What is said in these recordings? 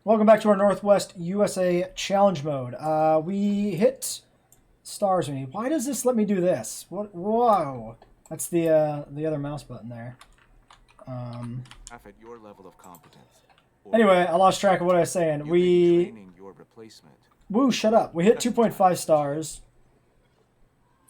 Welcome back to our Northwest USA challenge mode. We hit stars we need. Why does this let me do this? What? Whoa! That's the other mouse button there. At your level of competence. Anyway, I lost track of what I was saying. Training your replacement. Woo! Shut up. We hit 2.5 stars.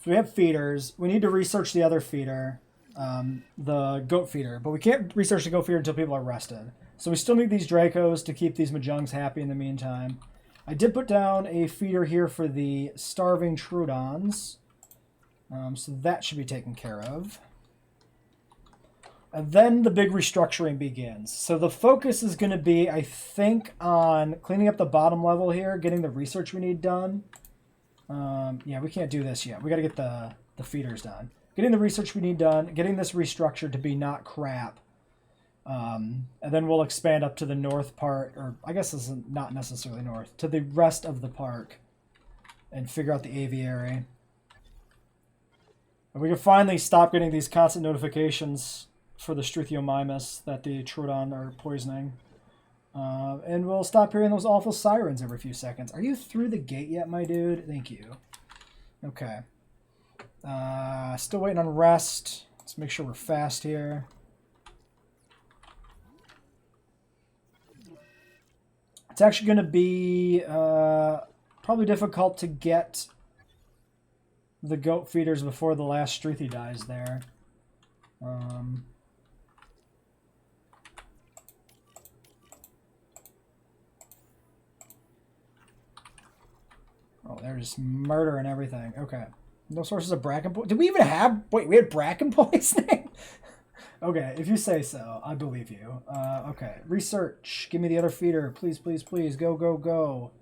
So we have feeders. We need to research the other feeder, the goat feeder, but we can't research the goat feeder until people are rested. So we still need these Dracos to keep these Majongs happy in the meantime. I did put down a feeder here for the starving Troodons. So that should be taken care of. And then the big restructuring begins. So the focus is going to be, I think, on cleaning up the bottom level here, getting the research we need done. Yeah, we can't do this yet. We got to get the feeders done. Getting the research we need done, getting this restructured to be not crap. And then we'll expand up to the north part, or I guess this is not necessarily north, to the rest of the park and figure out the aviary. And we can finally stop getting these constant notifications for the Struthiomimus that the Troodon are poisoning. And we'll stop hearing those awful sirens every few seconds. Are you through the gate yet, my dude? Thank you. Okay. Still waiting on rest. Let's make sure we're fast here. It's actually going to be probably difficult to get the goat feeders before the last Struthi dies there. Oh, they're just murdering everything. Okay. No sources of bracken poisoning. Did we even have... Wait, we had bracken poisoning? Okay, if you say so, I believe you. Okay, research. Give me the other feeder. Please, please, please. Go, go, go.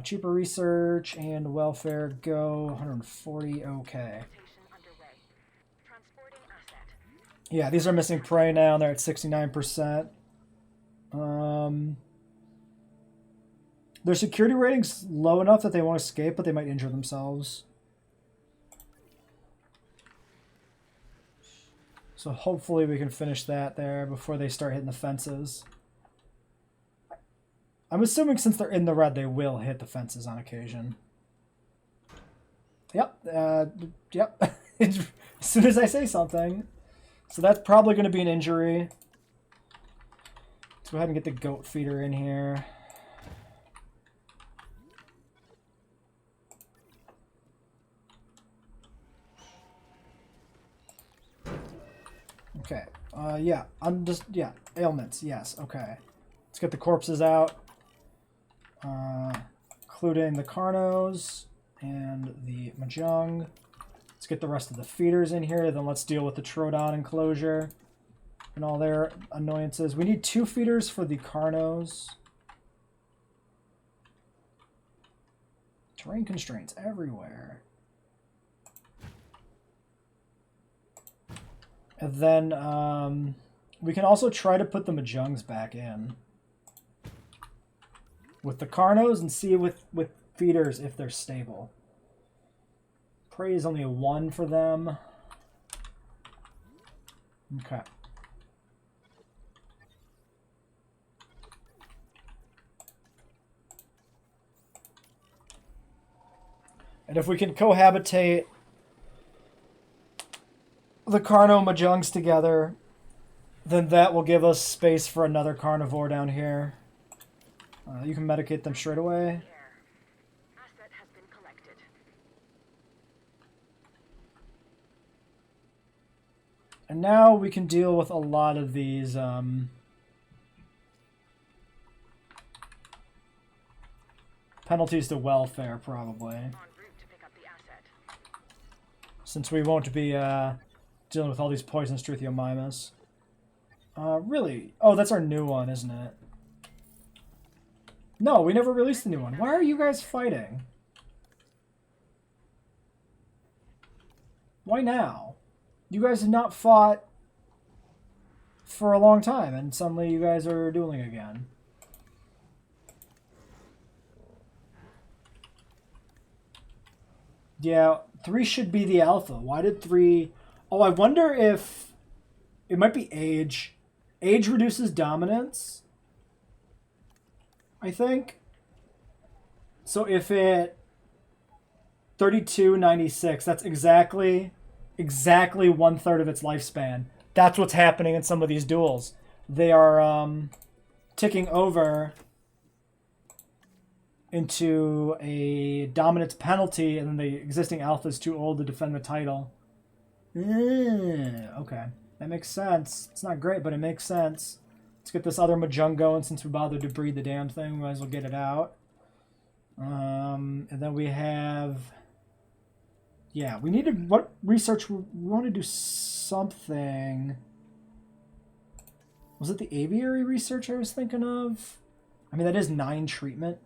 Cheaper research and welfare. Go. 140. Okay. Yeah, these are missing prey now. They're at 69%. Their security rating's low enough that they won't escape, but they might injure themselves. So hopefully we can finish that there before they start hitting the fences. I'm assuming since they're in the red, they will hit the fences on occasion. Yep. Yep. As soon as I say something. So that's probably going to be an injury. Let's go ahead and get the goat feeder in here. Okay. Yeah. Ailments. Yes. Okay. Let's get the corpses out. Including the Carnos and the Mahjong. Let's get the rest of the feeders in here. Then let's deal with the Troodon enclosure and all their annoyances. We need 2 feeders for the Carnos. Terrain constraints everywhere. And then we can also try to put the Mahjongs back in with the Carnos and see with feeders if they're stable. Prey is only a 1 for them. Okay. And if we can cohabitate the Carno Mahjongs together, then that will give us space for another carnivore down here. You can medicate them straight away. Asset has been collected. And now we can deal with a lot of these penalties to welfare, probably. En route to pick up the asset. Since we won't be dealing with all these poisonous Struthiomimus. Really? Oh, that's our new one, isn't it? No, we never released the new one. Why are you guys fighting? Why now? You guys have not fought for a long time, and suddenly you guys are dueling again. Yeah, 3 should be the alpha. Why did 3... Oh, I wonder if... It might be age. Age reduces dominance. I think. So if it 3296, that's exactly 1/3 of its lifespan. That's what's happening in some of these duels. They are ticking over into a dominance penalty, and then the existing alpha is too old to defend the title. Okay, that makes sense. It's not great, but it makes sense. Let's get this other Mahjong going since we bothered to breed the damn thing. We might as well get it out. And then we have... Yeah, we need to... What research? We want to do something... Was it the Aviary research I was thinking of? I mean, that is 9 treatment.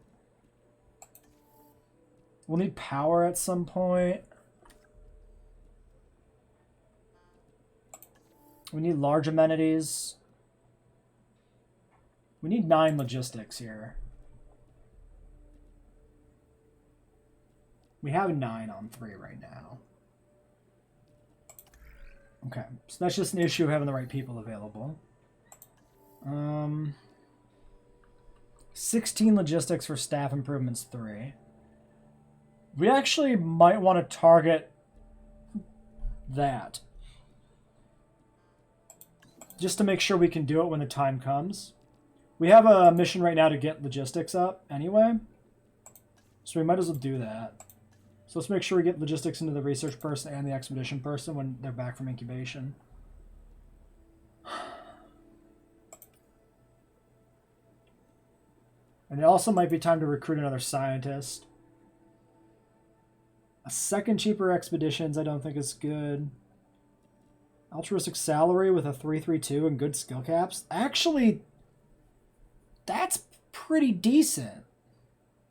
We'll need power at some point. We need large amenities. We need 9 logistics here. We have 9 on 3 right now. Okay, so that's just an issue of having the right people available. 16 logistics for staff improvements 3. We actually might want to target that. Just to make sure we can do it when the time comes. We have a mission right now to get logistics up anyway. So we might as well do that. So let's make sure we get logistics into the research person and the expedition person when they're back from incubation. And it also might be time to recruit another scientist. A second cheaper expeditions I don't think is good. Altruistic salary with a 332 and good skill caps. Actually, that's pretty decent.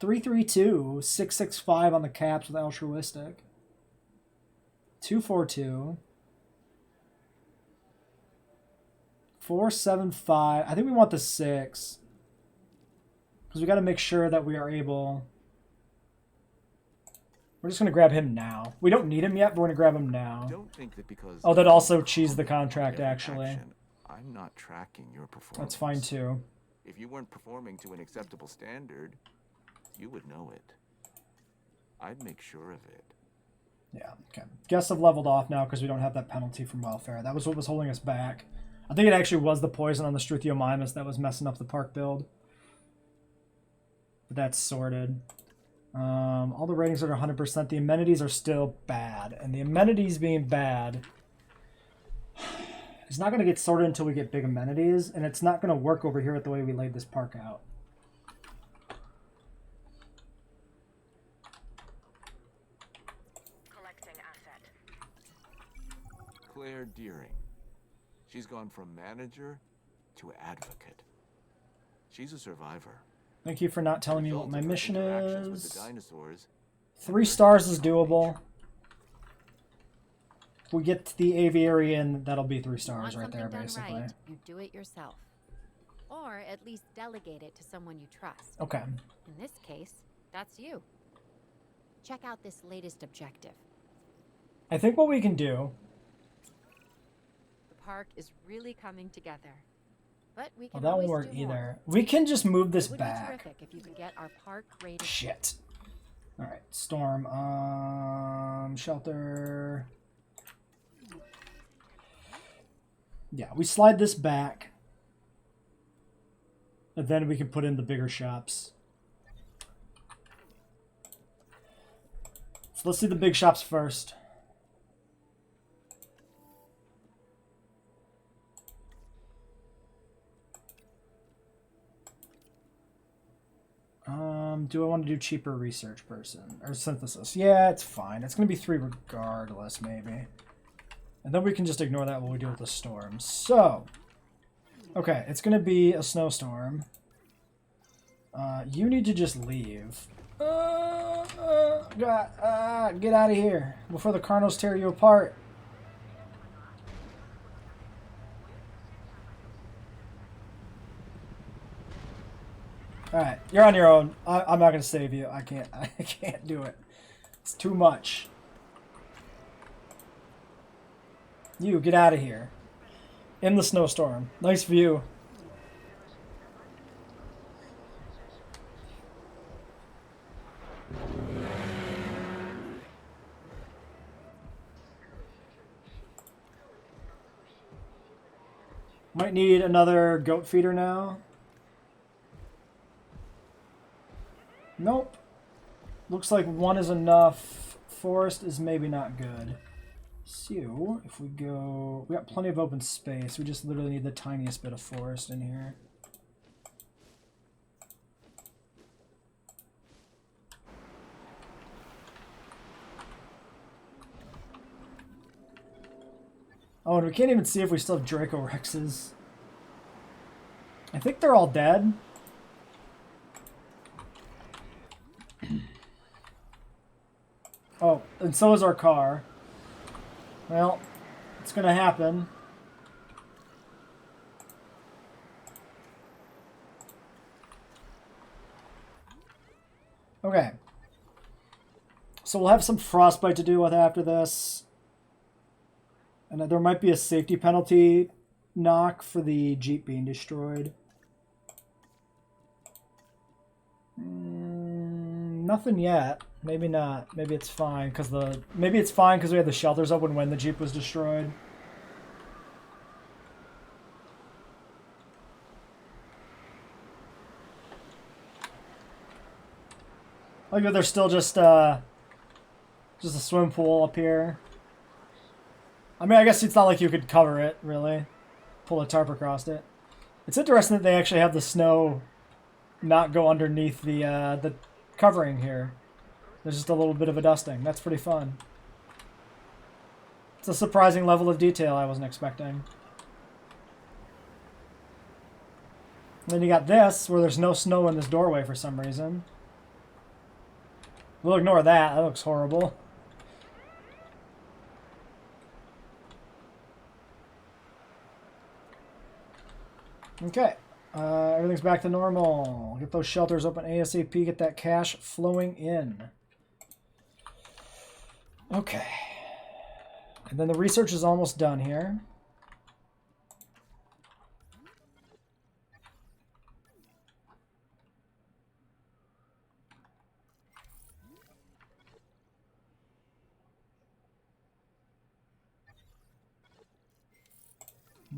332, 665 on the caps with altruistic. 242. 475. I think we want the 6. Because we got to make sure that we are able... We're just going to grab him now. We don't need him yet, but we're going to grab him now. Don't think that because Oh, that also cheesed the contract, actually. action, I'm not tracking your performance. That's fine, too. If you weren't performing to an acceptable standard, you would know it. I'd make sure of it. Yeah, okay. Guests have leveled off now because we don't have that penalty from welfare. That was what was holding us back. I think it actually was the poison on the Struthiomimus that was messing up the park build. But that's sorted. All the ratings are 100%. The amenities are still bad. And the amenities being bad is not going to get sorted until we get big amenities. And it's not going to work over here with the way we laid this park out. Collecting asset. Claire Deering. She's gone from manager to advocate. She's a survivor. Thank you for not telling me what my mission Interactions with is. the dinosaurs. 3 stars is doable. If we get the Aviary in, that'll be 3 stars right there, basically. Right, you do it yourself. Or at least delegate it to someone you trust. Okay. In this case, that's you. Check out this latest objective. I think what we can do... The park is really coming together. But we Well, can that won't always work do more. either. We can just move this It would back. be terrific if you could get our park rated. Shit. Alright, storm. Shelter. Yeah, we slide this back. And then we can put in the bigger shops. So let's do the big shops first. Do I want to do cheaper research person or synthesis? Yeah, it's fine. It's going to be 3 regardless, maybe. And then we can just ignore that while we deal with the storm. So, okay, it's going to be a snowstorm. You need to just leave. Get out of here before the Carnos tear you apart. Alright, you're on your own. I'm not going to save you. I can't do it. It's too much. You, get out of here. In the snowstorm. Nice view. Might need another goat feeder now. Nope. Looks like one is enough. Forest is maybe not good. So, if we go... We got plenty of open space. We just literally need the tiniest bit of forest in here. Oh, and we can't even see if we still have Draco Rexes. I think they're all dead. Oh, and so is our car. Well, it's gonna happen. Okay. So we'll have some frostbite to deal with after this. And there might be a safety penalty knock for the Jeep being destroyed. Nothing yet. Maybe not. Maybe it's fine because maybe it's fine because we had the shelters open when the Jeep was destroyed. Like there's still just a swim pool up here. I mean, I guess it's not like you could cover it, really. Pull a tarp across it. It's interesting that they actually have the snow not go underneath the covering here. There's just a little bit of a dusting. That's pretty fun. It's a surprising level of detail I wasn't expecting. And then you got this, where there's no snow in this doorway for some reason. We'll ignore that. That looks horrible. Okay, everything's back to normal. Get those shelters open ASAP, get that cash flowing in. Okay. And then the research is almost done here.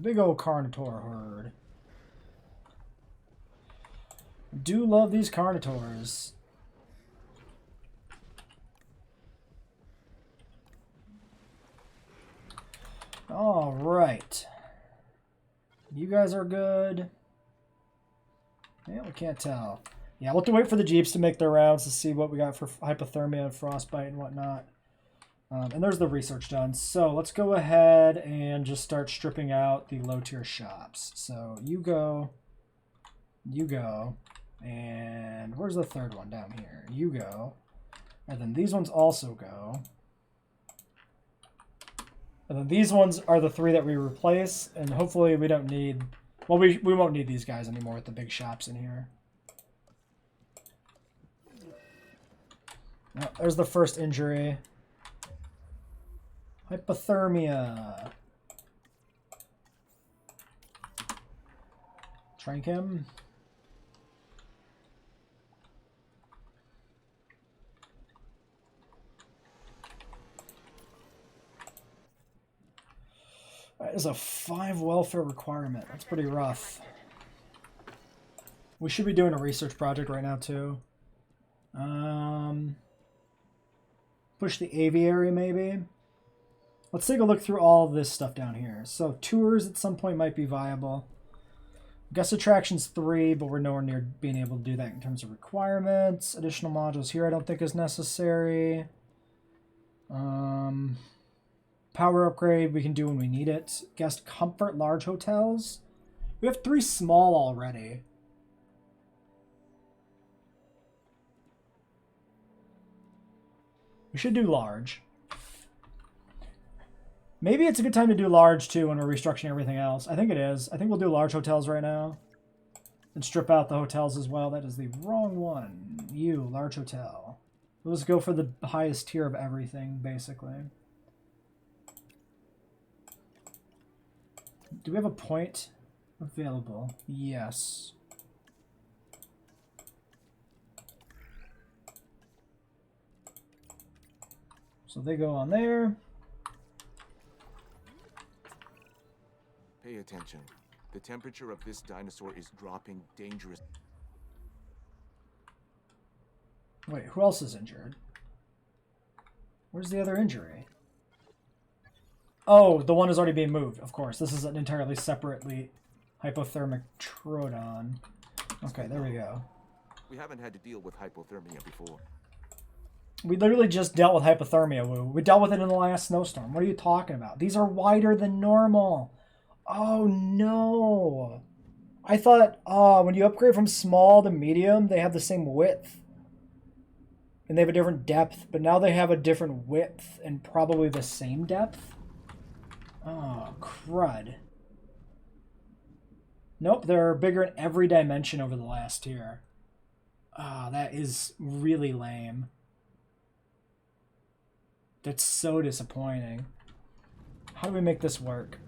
Big old Carnotaur herd. Do love these Carnotaurs. All right. You guys are good. Yeah, we can't tell. Yeah, we'll have to wait for the Jeeps to make their rounds to see what we got for hypothermia and frostbite and whatnot. And there's the research done. So let's go ahead and just start stripping out the low-tier shops. So you go, and where's the third one? Down here. You go, and then these ones also go. And then these ones are the three that we replace, and hopefully we don't need... Well, we won't need these guys anymore with the big shops in here. Oh, there's the first injury. Hypothermia. Trank him. That is a 5 welfare requirement. That's pretty rough. We should be doing a research project right now too. Push the aviary maybe. Let's take a look through all of this stuff down here. So tours at some point might be viable. Guest attractions 3, but we're nowhere near being able to do that in terms of requirements. Additional modules here I don't think is necessary. Power upgrade we can do when we need it. Guest comfort large hotels. We have 3 small already. We should do large. Maybe it's a good time to do large too when we're restructuring everything else. I think it is. I think we'll do large hotels right now. And strip out the hotels as well. That is the wrong one. You, large hotel. We'll just go for the highest tier of everything, basically. Do we have a point available? Yes. So they go on there. Pay attention. The temperature of this dinosaur is dropping dangerous. Wait, who else is injured? Where's the other injury? Oh, the one is already being moved, of course. This is an entirely separately hypothermic Troodon. Okay, there we go. We haven't had to deal with hypothermia before. We literally just dealt with hypothermia, Woo. We dealt with it in the last snowstorm. What are you talking about? These are wider than normal. Oh, no. I thought, when you upgrade from small to medium, they have the same width. And they have a different depth, but now they have a different width and probably the same depth. Oh, crud. Nope, they're bigger in every dimension over the last tier. Ah, that is really lame. That's so disappointing. How do we make this work?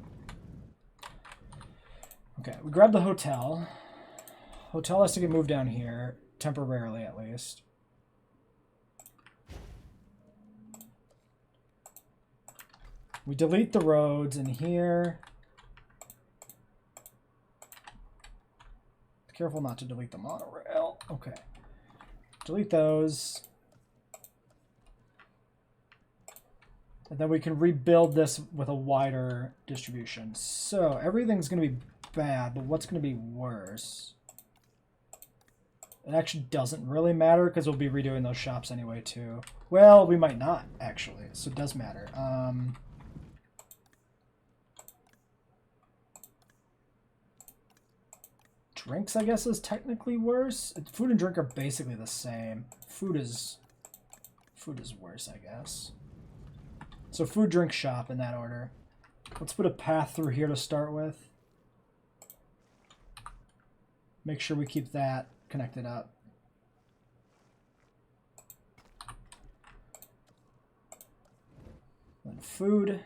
Okay, we grab the hotel. Hotel has to get moved down here, temporarily at least. We delete the roads in here. Careful not to delete the monorail. Okay. Delete those. And then we can rebuild this with a wider distribution. So everything's going to be bad, but what's going to be worse? It actually doesn't really matter because we'll be redoing those shops anyway too. Well, we might not actually, so it does matter. Drinks, I guess, is technically worse. Food and drink are basically the same. Food is worse, I guess. So food, drink, shop in that order. Let's put a path through here to start with. Make sure we keep that connected up. Then food.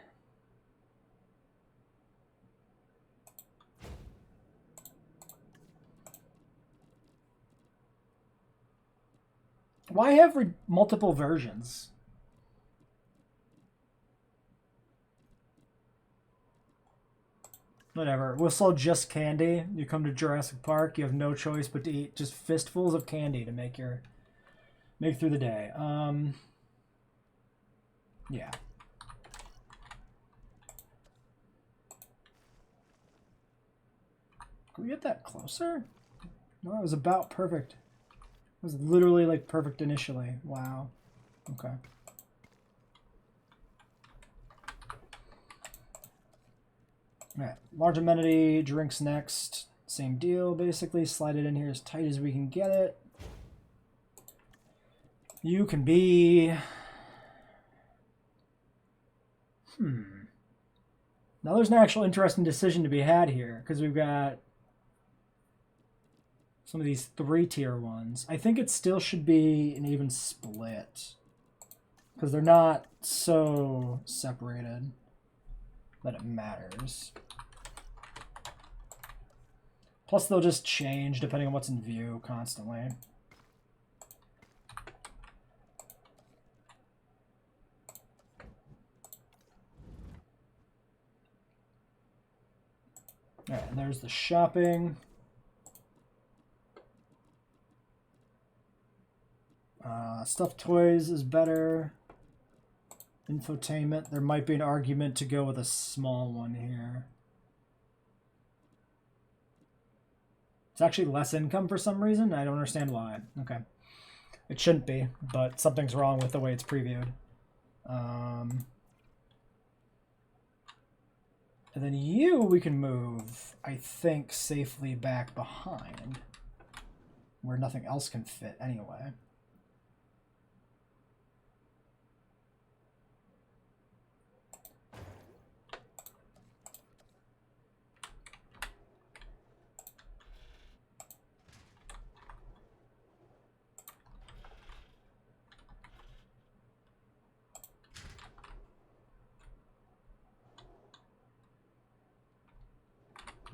Why have multiple versions? Whatever. We'll sell just candy. You come to Jurassic Park, you have no choice but to eat just fistfuls of candy to make through the day. Yeah. Can we get that closer? No, it was about perfect. It was literally like perfect initially. Wow. Okay. Alright, large amenity, drinks next. Same deal, basically. Slide it in here as tight as we can get it. You can be... Now there's an actual interesting decision to be had here, because we've got some of these 3-tier ones. I think it still should be an even split, because they're not so separated that it matters. Plus they'll just change depending on what's in view constantly. Alright, and there's the shopping. Stuffed toys is better. Infotainment. There might be an argument to go with a small one here. It's actually less income for some reason. I don't understand why. Okay. It shouldn't be, but something's wrong with the way it's previewed. And then you, we can move, I think, safely back behind, where nothing else can fit anyway.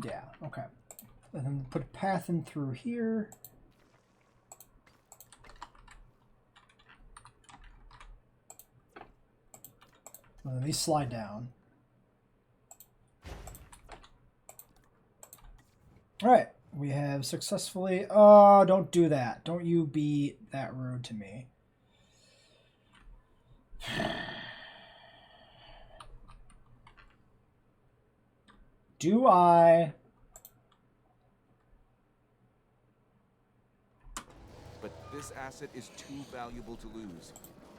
Yeah, okay. And then put a path in through here. And then these slide down. Alright, we have successfully... Oh, don't do that. Don't you be that rude to me. Do I... But this asset is too valuable to lose.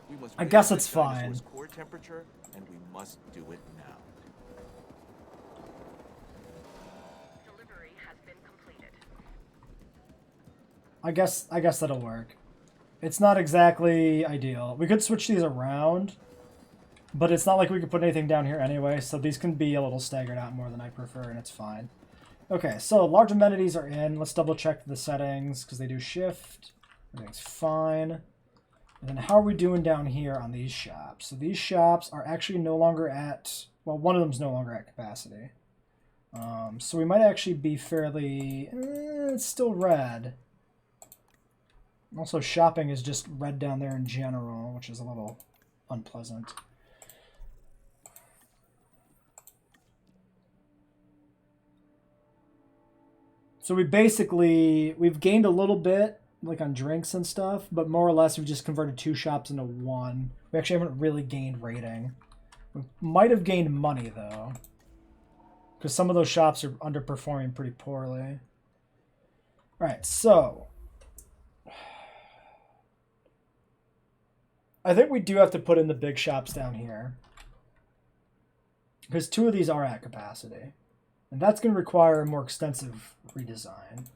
We must I guess raise it's the dinosaur's fine. core temperature, and we must do it now. Delivery has been completed. I guess that'll work. It's not exactly ideal. We could switch these around, but it's not like we could put anything down here anyway, so these can be a little staggered out more than I prefer, and it's fine. Okay, so large amenities are in. Let's double check the settings, because they do shift. Everything's fine. And then how are we doing down here on these shops? So these shops are actually no longer at... Well, one of them's no longer at capacity. So we might actually be fairly... it's still red. Also, shopping is just red down there in general, which is a little unpleasant. So we've gained a little bit, like on drinks and stuff, but more or less we've just converted 2 shops into 1. We actually haven't really gained rating. We might have gained money, though, because some of those shops are underperforming pretty poorly. Alright, so... I think we do have to put in the big shops down here, because 2 of these are at capacity. And that's going to require a more extensive redesign.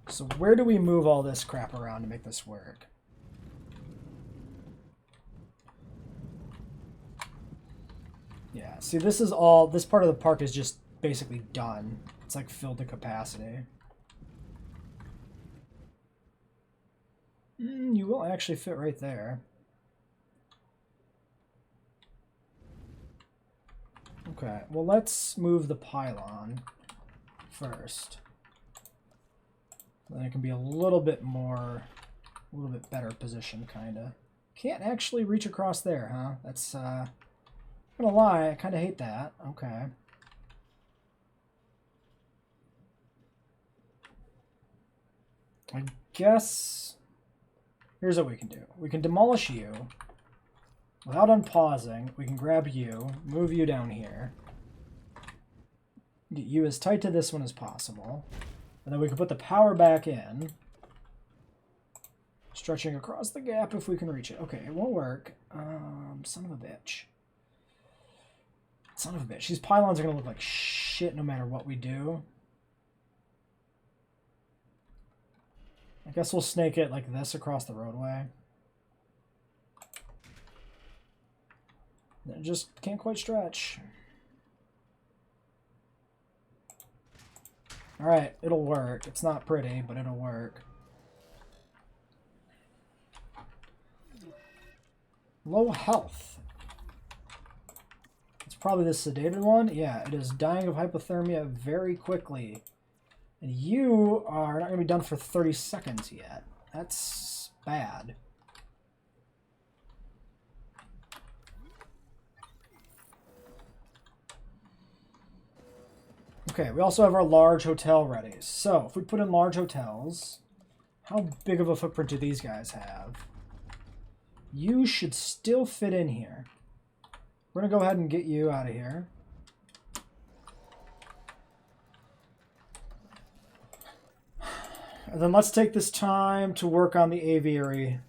So where do we move all this crap around to make this work? Yeah, see, this is all... This part of the park is just basically done. It's like filled to capacity. You will actually fit right there. Okay, well, let's move the pylon first. Then it can be a little bit better position, kind of. Can't actually reach across there, huh? That's, I'm gonna lie, I kind of hate that. Okay. I guess... Here's what we can do. We can demolish you. Without unpausing, we can grab you, move you down here, get you as tight to this one as possible, and then we can put the power back in, stretching across the gap if we can reach it. Okay, it won't work. Son of a bitch. Son of a bitch. These pylons are going to look like shit no matter what we do. I guess we'll snake it like this across the roadway. It just can't quite stretch. Alright, it'll work. It's not pretty, but it'll work. Low health. It's probably the sedated one. Yeah, it is dying of hypothermia very quickly. And you are not going to be done for 30 seconds yet. That's bad. Okay, we also have our large hotel ready. So, if we put in large hotels, how big of a footprint do these guys have? You should still fit in here. We're going to go ahead and get you out of here. And then let's take this time to work on the aviary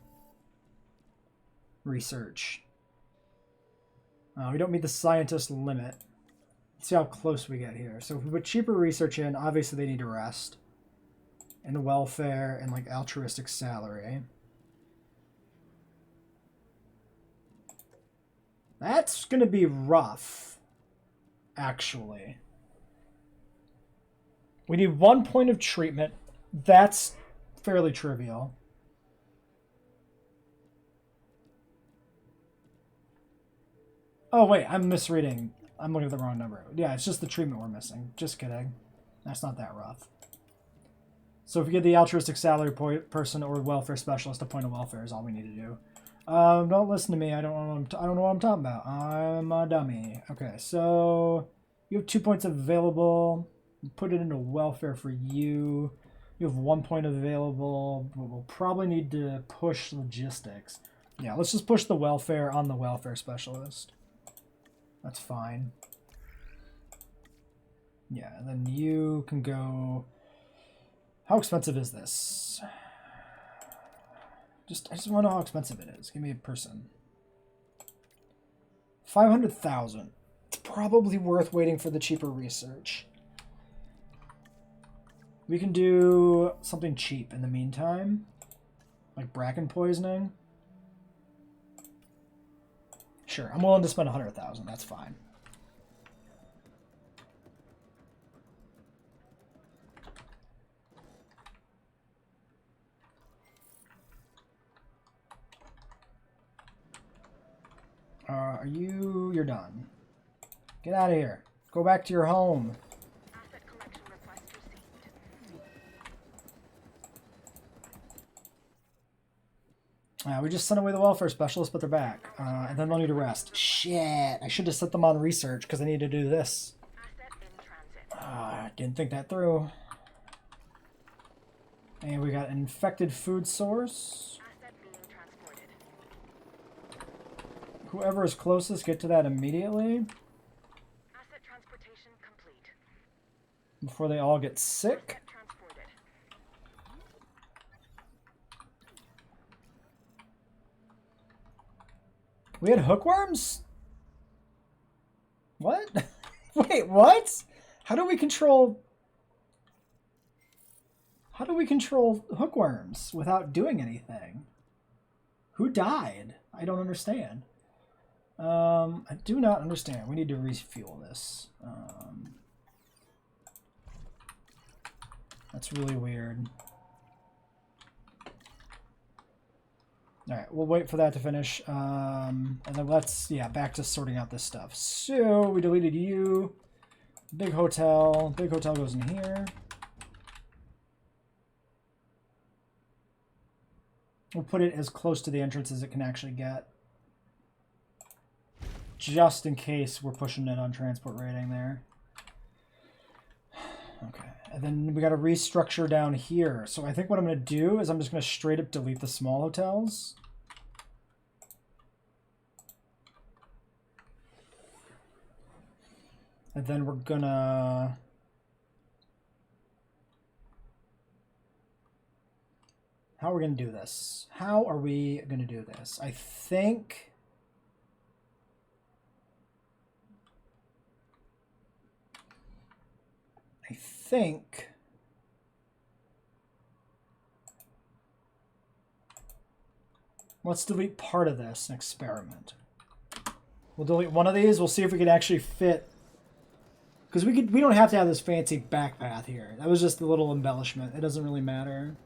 research. We don't meet the scientist limit. Let's see how close we get here. So if we put cheaper research in, obviously they need to rest. And welfare and like altruistic salary. That's going to be rough, actually. We need 1 point of treatment. That's fairly trivial. Oh, wait, I'm misreading. I'm looking at the wrong number. Yeah, it's just the treatment we're missing. Just kidding. That's not that rough. So if we get the altruistic salary person or welfare specialist, a point of welfare is all we need to do. Don't listen to me. I don't know I don't know what I'm talking about. I'm a dummy. Okay, so you have 2 points available. Put it into welfare for you. You have 1 point available. But we'll probably need to push logistics. Yeah, let's just push the welfare on the welfare specialist. That's fine. Yeah, and then you can go. How expensive is this? I just want to know how expensive it is. Give me a person. 500,000. It's probably worth waiting for the cheaper research. We can do something cheap in the meantime, like bracken poisoning. Sure, I'm willing to spend 100,000. That's fine. You're done. Get out of here. Go back to your home. Asset collection request received. We just sent away the welfare specialist, but they're back. And then they'll need a rest. Shit, I should have set them on research because I need to do this. Asset in transit. Didn't think that through. And we got an infected food source. Asset being transported. Whoever is closest, get to that immediately Asset transportation complete. before they all get sick. Asset transported. We had hookworms? What? Wait, what? How do we control hookworms without doing anything? Who died? I don't understand. I do not understand. We need to refuel this. That's really weird. Alright, we'll wait for that to finish. And then let's, back to sorting out this stuff. So, we deleted you. Big hotel. Big hotel goes in here. We'll put it as close to the entrance as it can actually get. Just in case we're pushing it on transport rating there. Okay, and then we got to restructure down here. So I think what I'm going to do is I'm just going to straight up delete the small hotels. And then we're going to... How are we going to do this? How are we going to do this? I think... Let's delete part of this and experiment. We'll delete one of these. We'll see if we can actually fit. Because we don't have to have this fancy back path here. That was just a little embellishment. It doesn't really matter.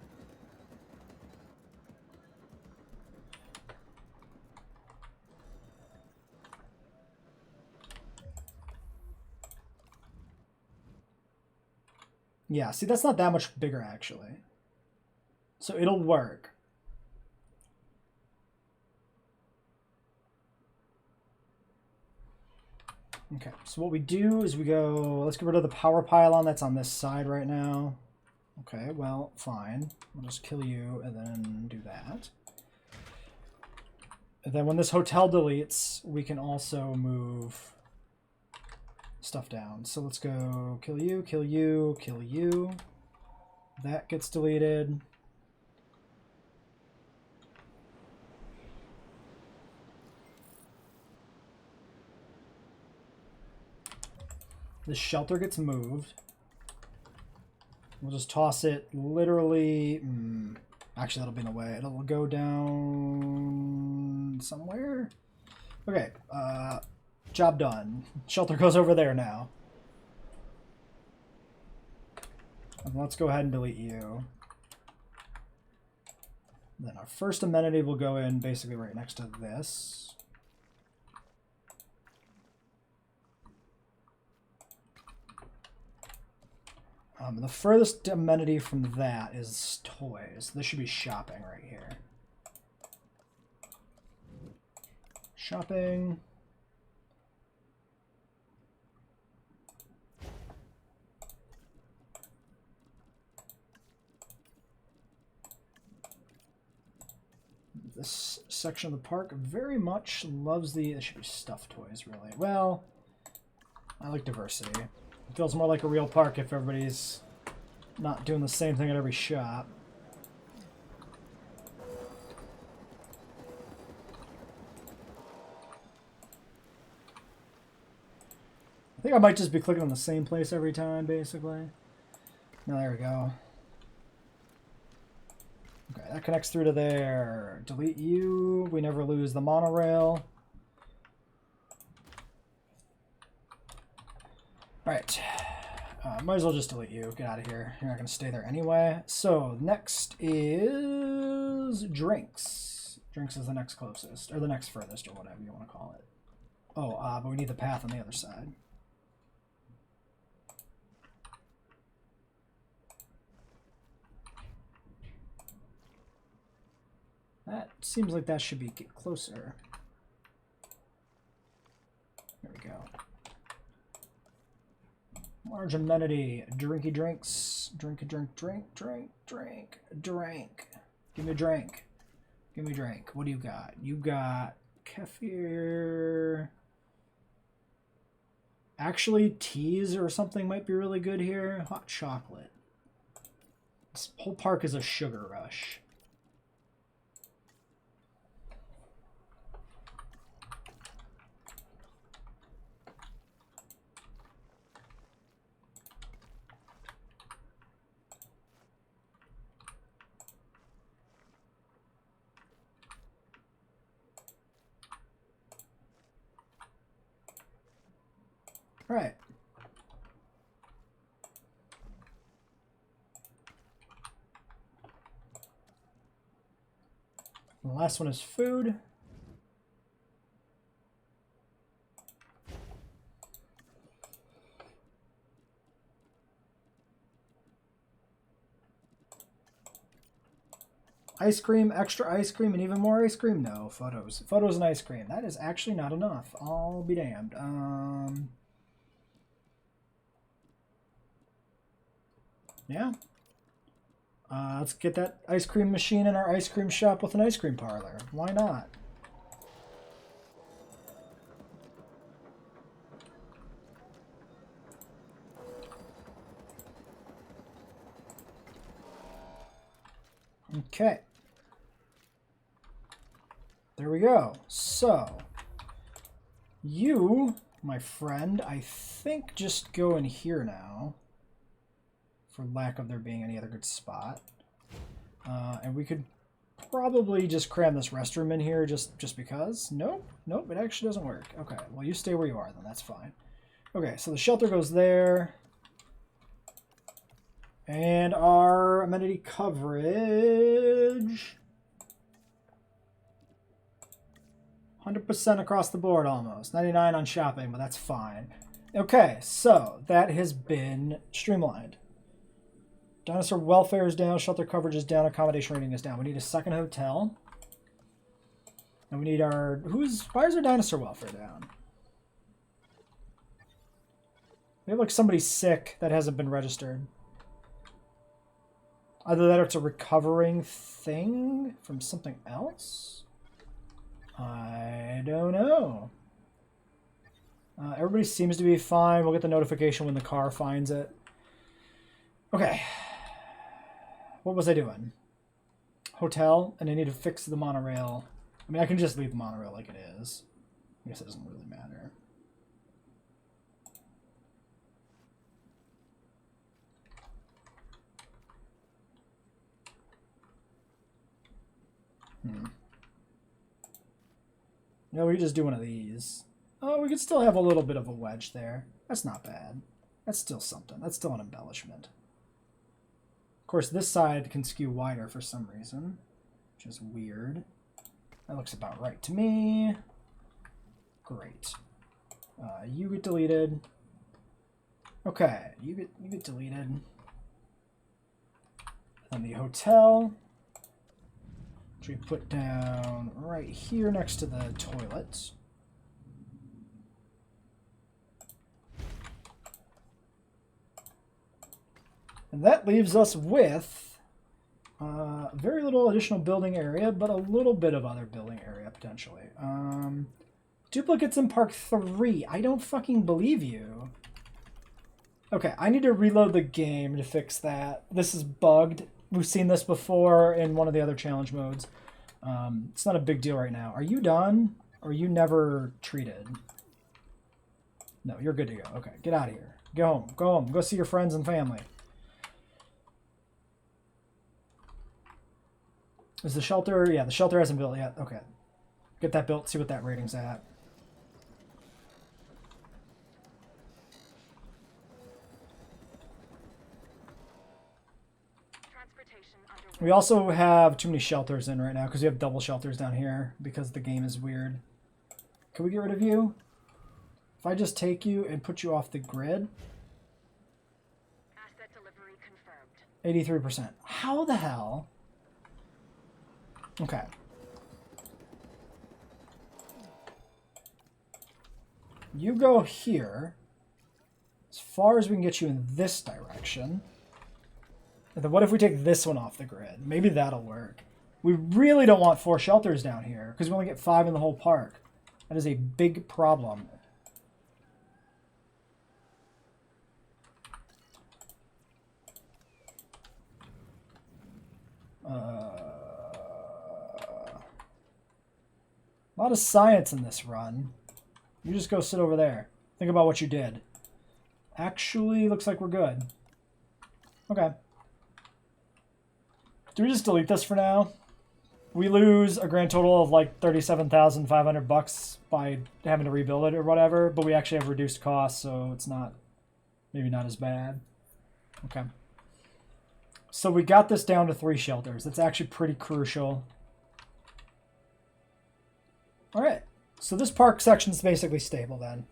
Yeah, see, that's not that much bigger, actually. So it'll work. Okay, so what we do is we go, let's get rid of the power pylon that's on this side right now. Okay, well, fine. We'll just kill you and then do that. And then when this hotel deletes, we can also move stuff down. So let's go kill you, kill you, kill you. That gets deleted. This shelter gets moved. We'll just toss it literally... actually, that'll be in the way. It'll go down somewhere. Okay, job done. Shelter goes over there now. And let's go ahead and delete you. Then our first amenity will go in basically right next to this. The furthest amenity from that is toys. This should be shopping right here. shopping. This section of the park very much loves the... It should be stuffed toys, really. Well, I like diversity. It feels more like a real park if everybody's not doing the same thing at every shop. I think I might just be clicking on the same place every time, basically. No, there we go. Okay, that connects through to there. Delete you. We never lose the monorail. Alright. Might as well just delete you. Get out of here. You're not going to stay there anyway. So, next is drinks. Drinks is the next closest. Or the next furthest, or whatever you want to call it. Oh, but we need the path on the other side. That seems like that should be get closer. There we go. Large amenity. Drinky drinks. Drink a drink. Drink. Give me a drink. Give me a drink. What do you got? You got kefir. Actually, teas or something might be really good here. Hot chocolate. This whole park is a sugar rush. All right. The last one is food. Ice cream, extra ice cream, and even more ice cream? No, photos. Photos and ice cream. That is actually not enough. I'll be damned. Yeah. Let's get that ice cream machine in our ice cream shop with an ice cream parlor. Why not? Okay. There we go. So, you, my friend, I think just go in here now. For lack of there being any other good spot. And we could probably just cram this restroom in here just because. Nope, it actually doesn't work. Okay, well you stay where you are then, that's fine. Okay, so the shelter goes there. And our amenity coverage... 100% across the board almost. 99 on shopping, but that's fine. Okay, so that has been streamlined. Dinosaur welfare is down, shelter coverage is down, accommodation rating is down. We need a second hotel. And we need our... Why is our dinosaur welfare down? We have like somebody sick that hasn't been registered. Either that or it's a recovering thing from something else? I don't know. Everybody seems to be fine. We'll get the notification when the car finds it. Okay. What was I doing? Hotel, and I need to fix the monorail. I mean, I can just leave the monorail like it is. I guess it doesn't really matter. No, we could just do one of these. Oh, we could still have a little bit of a wedge there. That's not bad. That's still something. That's still an embellishment. Of course, this side can skew wider for some reason, which is weird. That looks about right to me. Great. You get deleted. Okay, you get deleted. And the hotel, which we put down right here next to the toilet. And that leaves us with very little additional building area, but a little bit of other building area potentially. Duplicates in Park 3. I don't fucking believe you. Okay, I need to reload the game to fix that. This is bugged. We've seen this before in one of the other challenge modes. It's not a big deal right now. Are you done? Or are you never treated? No, you're good to go. Okay, get out of here. Go home. Go home. Go see your friends and family. Is the shelter... Yeah, the shelter hasn't built yet. Okay. Get that built. See what that rating's at. We also have too many shelters in right now because we have double shelters down here because the game is weird. Can we get rid of you? If I just take you and put you off the grid. Asset delivery confirmed. 83%. How the hell? Okay. You go here. As far as we can get you in this direction. And then what if we take this one off the grid? Maybe that'll work. We really don't want 4 shelters down here because we only get 5 in the whole park. That is a big problem. A lot of science in this run. You just go sit over there. Think about what you did. Actually, looks like we're good. Okay. Do we just delete this for now? We lose a grand total of like $37,500 by having to rebuild it or whatever, but we actually have reduced costs, so it's not, maybe not as bad. Okay. So we got this down to 3 shelters. That's actually pretty crucial. All right. So this park section is basically stable then.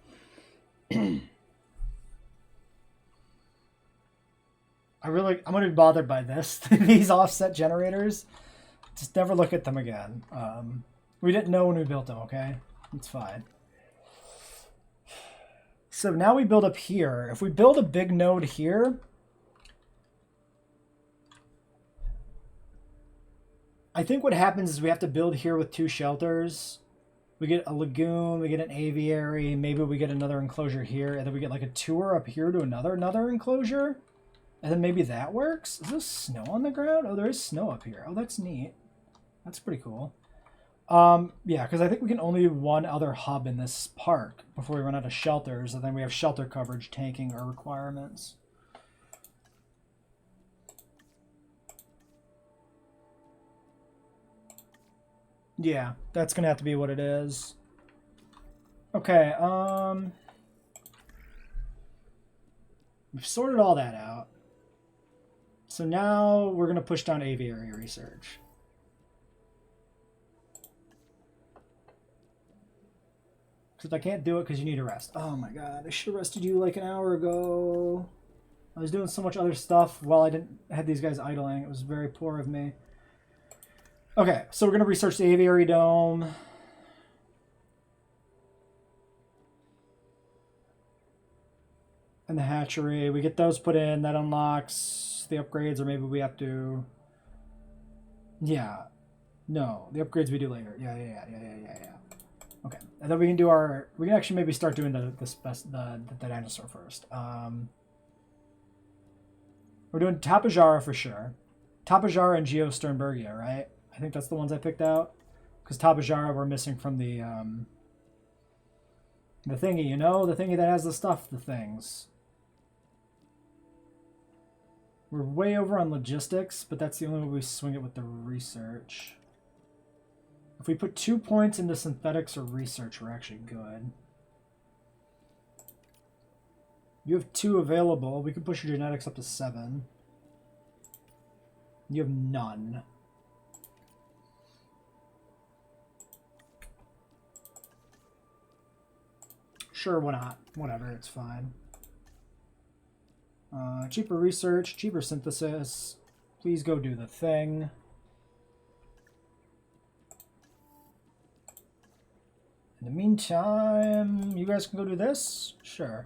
I'm going to be bothered by this. These offset generators. Just never look at them again. We didn't know when we built them, okay? It's fine. So now we build up here. If we build a big node here, I think what happens is we have to build here with 2 shelters. We get a lagoon, we get an aviary, maybe we get another enclosure here, and then we get like a tour up here to another enclosure. And then maybe that works? Is there snow on the ground? Oh, there is snow up here. Oh, that's neat. That's pretty cool. Yeah, because I think we can only do 1 other hub in this park before we run out of shelters, and then we have shelter coverage tanking our requirements. Yeah, that's going to have to be what it is. Okay, we've sorted all that out. So now we're going to push down aviary research. Except I can't do it because you need a rest. Oh my god, I should have rested you like an hour ago. I was doing so much other stuff while I didn't had these guys idling. It was very poor of me. Okay, so we're going to research the aviary dome. And the hatchery. We get those put in. That unlocks the upgrades, or maybe we have to... Yeah. No, the upgrades we do later. Yeah. Okay, and then we can do our... We can actually maybe start doing the dinosaur first. We're doing Tapajara for sure. Tapajara and Geosternbergia, right? I think that's the ones I picked out. Because Tapajara we're missing from the thingy, you know? The thingy that has the stuff, the things. We're way over on logistics, but that's the only way we swing it with the research. If we put 2 points into synthetics or research, we're actually good. You have 2 available. We could push your genetics up to 7. You have none. Sure, why not? Whatever, it's fine. Cheaper research, cheaper synthesis. Please go do the thing. In the meantime, you guys can go do this? Sure.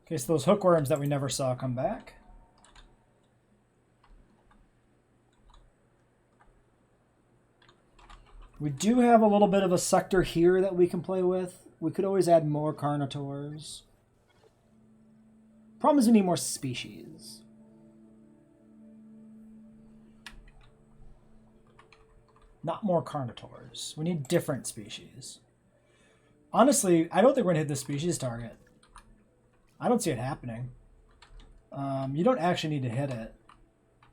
Okay, so those hookworms that we never saw come back. We do have a little bit of a sector here that we can play with. We could always add more carnivores. Problem is we need more species. Not more carnivores. We need different species. Honestly, I don't think we're going to hit the species target. I don't see it happening. You don't actually need to hit it.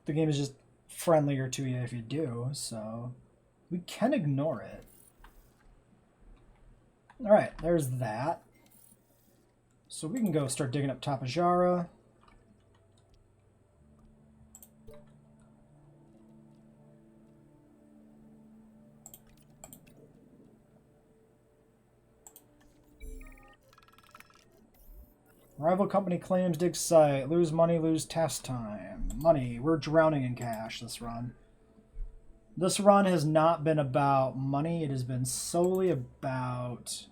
The game is just friendlier to you if you do, so we can ignore it. Alright, there's that. So we can go start digging up Tapajara. Rival company claims dig site. Lose money, lose test time. Money. We're drowning in cash this run. This run has not been about money. It has been solely about...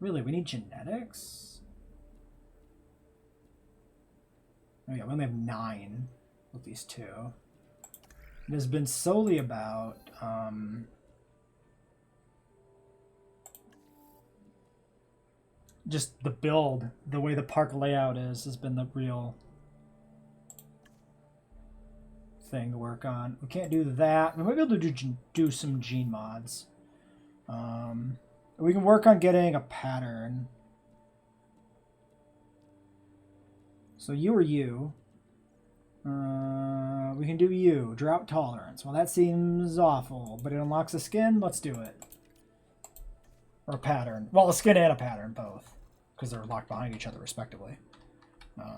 Really, we need genetics? Oh yeah, we only have 9 with these 2. It has been solely about... just the build, the way the park layout is, has been the real thing to work on. We can't do that. We might be able to do some gene mods. We can work on getting a pattern. So you or you. We can do you. Drought tolerance. Well, that seems awful, but it unlocks a skin. Let's do it. Or a pattern. Well, a skin and a pattern, both. Because they're locked behind each other, respectively.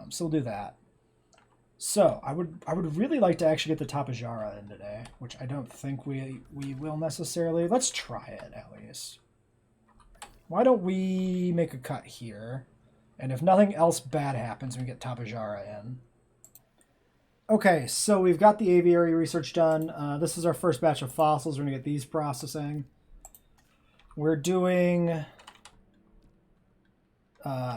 So we'll do that. So, I would really like to actually get the Tapajara in today, which I don't think we will necessarily. Let's try it, at least. Why don't we make a cut here? And if nothing else bad happens, we get Tapajara in. Okay, so we've got the aviary research done. This is our first batch of fossils. We're going to get these processing. We're doing...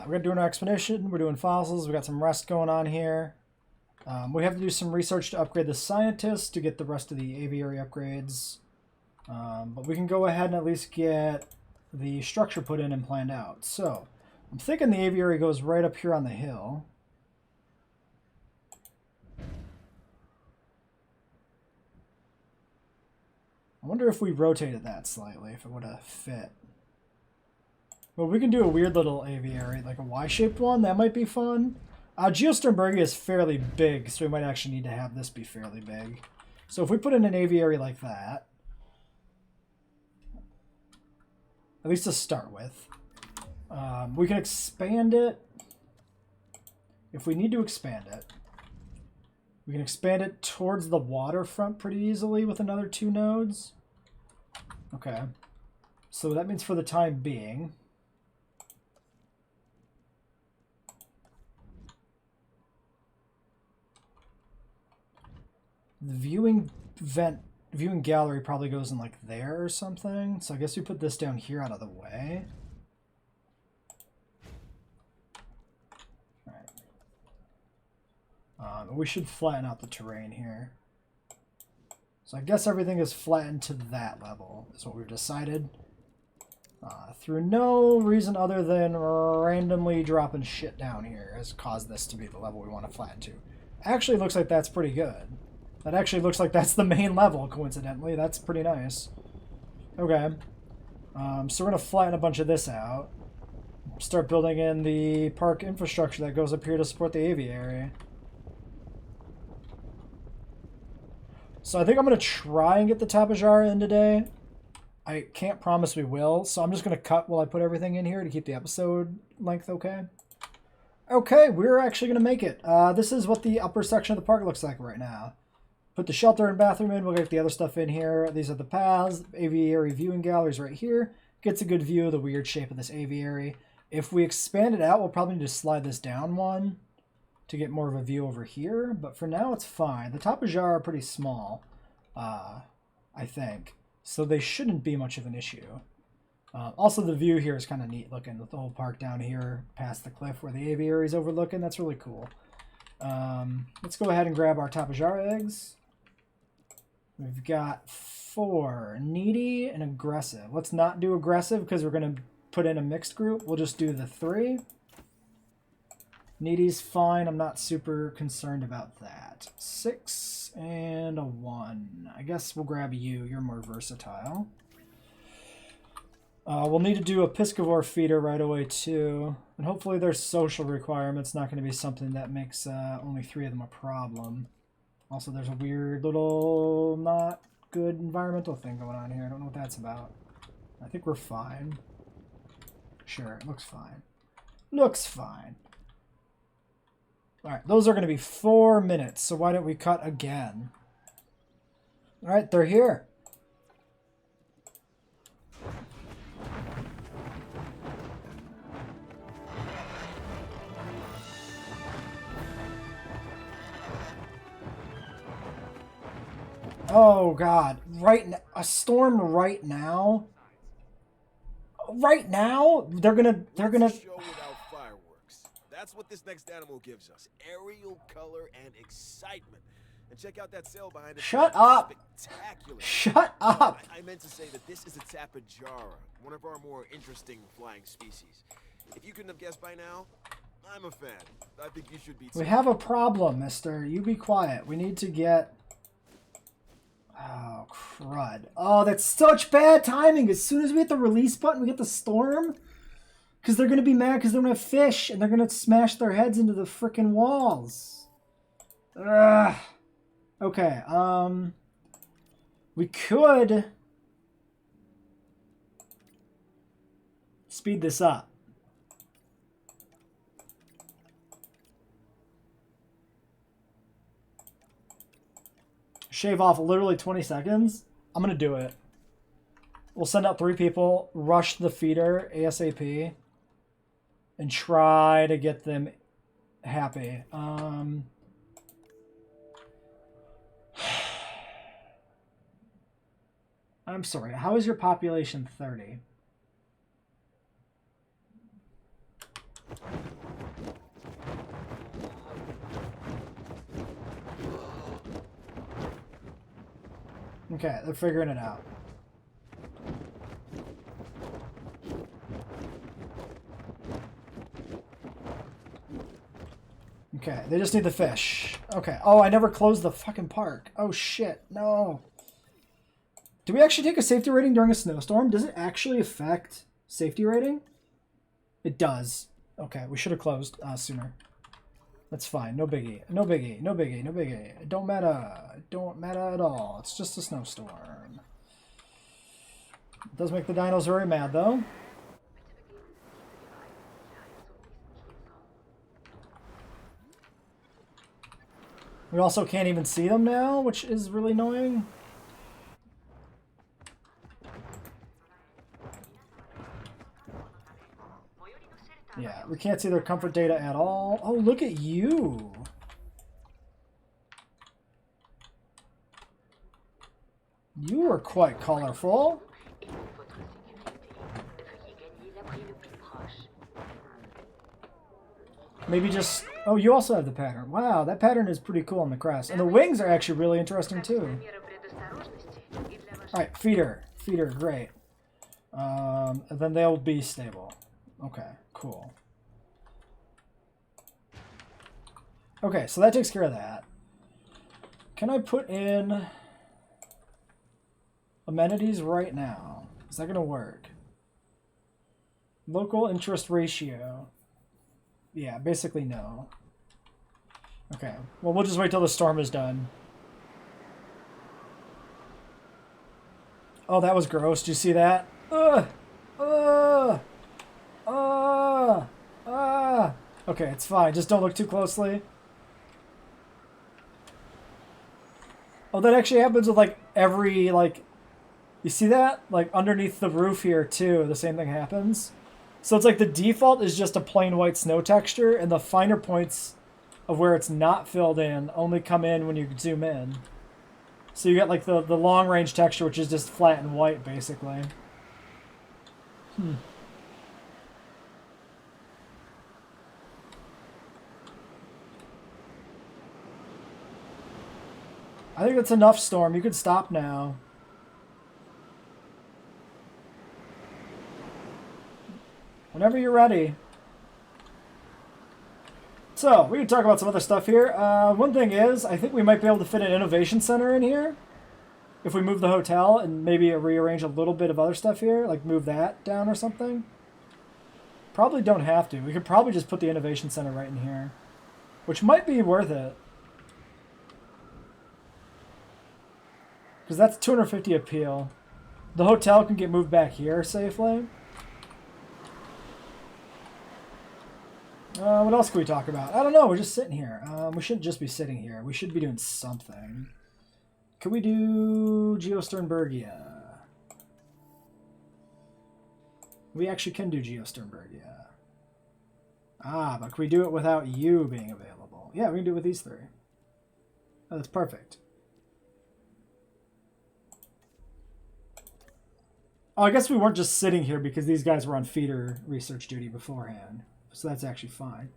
we're doing our expedition. We're doing fossils. We got some rest going on here. We have to do some research to upgrade the scientists to get the rest of the aviary upgrades. But we can go ahead and at least get the structure put in and planned out. So, I'm thinking the aviary goes right up here on the hill. I wonder if we rotated that slightly, if it would have fit. Well, we can do a weird little aviary, like a Y-shaped one. That might be fun. Geosternbergia is fairly big, so we might actually need to have this be fairly big. So if we put in an aviary like that, at least to start with, we can expand it. If we need to expand it, we can expand it towards the waterfront pretty easily with another 2 nodes. Okay. So that means for the time being... the viewing gallery probably goes in like there or something. So I guess we put this down here out of the way. All right. We should flatten out the terrain here. So I guess everything is flattened to that level is what we've decided. Through no reason other than randomly dropping shit down here has caused this to be the level we want to flatten to. Actually, looks like that's pretty good. That actually looks like that's the main level, coincidentally. That's pretty nice. Okay. So we're going to flatten a bunch of this out. Start building in the park infrastructure that goes up here to support the aviary. So I think I'm going to try and get the Tapajara in today. I can't promise we will, so I'm just going to cut while I put everything in here to keep the episode length okay. Okay, we're actually going to make it. This is what the upper section of the park looks like right now. Put the shelter and bathroom in. We'll get the other stuff in here. These are the paths. Aviary viewing galleries right here. Gets a good view of the weird shape of this aviary. If we expand it out, we'll probably need to slide this down one to get more of a view over here. But for now, it's fine. The Tapajara are pretty small, I think. So they shouldn't be much of an issue. Also, the view here is kind of neat looking with the whole park down here past the cliff where the aviary is overlooking. That's really cool. Let's go ahead and grab our Tapajara eggs. We've got 4. Needy and aggressive. Let's not do aggressive because we're going to put in a mixed group. We'll just do the 3. Needy's fine. I'm not super concerned about that. 6 and a 1. I guess we'll grab you. You're more versatile. We'll need to do a piscivore feeder right away too. And hopefully their social requirements not going to be something that makes only 3 of them a problem. Also, there's a weird little not good environmental thing going on here. I don't know what that's about. I think we're fine. Sure, it looks fine. Looks fine. Alright, those are going to be 4 minutes, so why don't we cut again? Alright, they're here. Oh god, a storm right now? Right now? They're gonna Show without fireworks. That's what this next animal gives us. Aerial color and excitement. And check out that sail behind us. Shut up! Spectacular. Shut up! I meant to say that this is a tapejara, one of our more interesting flying species. If you couldn't have guessed by now, I'm a fan. I think you should be too. We have a problem, mister. You be quiet. We need to get... Oh, crud. Oh, that's such bad timing. As soon as we hit the release button, we get the storm. Because they're going to be mad because they don't have fish. And they're going to smash their heads into the frickin' walls. Ugh. Okay, we could speed this up. Shave off literally 20 seconds. I'm going to do it. We'll send out 3 people, rush the feeder ASAP, and try to get them happy. I'm sorry, how is your population 30? Okay, they're figuring it out. Okay, they just need the fish. Okay. Oh, I never closed the fucking park. Oh shit, no. Do we actually take a safety rating during a snowstorm? Does it actually affect safety rating? It does. Okay, we should have closed sooner. That's fine. No biggie. No biggie. No biggie. No biggie. It don't matter. It don't matter at all. It's just a snowstorm. It does make the dinos very mad, though. We also can't even see them now, which is really annoying. Yeah, we can't see their comfort data at all. Oh, look at you. You are quite colorful. Maybe just... Oh, you also have the pattern. Wow, that pattern is pretty cool on the crest. And the wings are actually really interesting, too. Alright, feeder. Feeder, great. And then they'll be stable. Okay, cool. Okay, so that takes care of that. Can I put in amenities right now? Is that going to work? Local interest ratio. Yeah, basically no. Okay, well, we'll just wait till the storm is done. Oh, that was gross. Did you see that? Ugh! Ugh! Okay, it's fine. Just don't look too closely. Oh, that actually happens with, like, every, like... You see that? Like, underneath the roof here, too, the same thing happens. So it's like the default is just a plain white snow texture, and the finer points of where it's not filled in only come in when you zoom in. So you get, like, the long-range texture, which is just flat and white, basically. I think that's enough, Storm. You could stop now. Whenever you're ready. So, we can talk about some other stuff here. One thing is, I think we might be able to fit an innovation center in here. If we move the hotel and maybe rearrange a little bit of other stuff here, like move that down or something. Probably don't have to. We could probably just put the innovation center right in here, which might be worth it. Because that's 250 appeal. The hotel can get moved back here safely. What else can we talk about? I don't know. We're just sitting here. We shouldn't just be sitting here. We should be doing something. Can we do Geosternbergia? We actually can do Geosternbergia. Ah, but can we do it without you being available? Yeah, we can do it with these three. Oh, that's perfect. Oh, I guess we weren't just sitting here because these guys were on feeder research duty beforehand. So that's actually fine.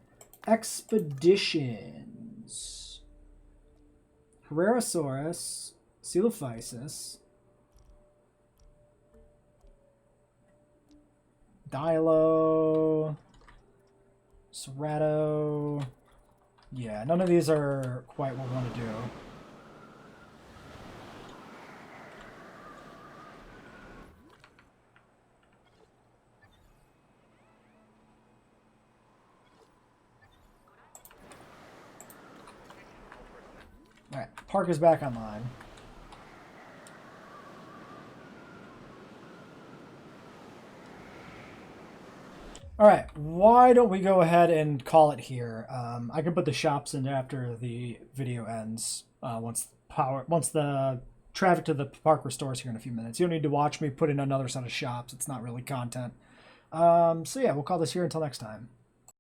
Expeditions. Herrerasaurus. Coelophysis. Dilo. Cerato. Yeah, none of these are quite what we want to do. Alright, park is back online. Alright, why don't we go ahead and call it here? I can put the shops in after the video ends, once the traffic to the park restores here in a few minutes. You don't need to watch me put in another set of shops. It's not really content. So yeah, we'll call this here until next time.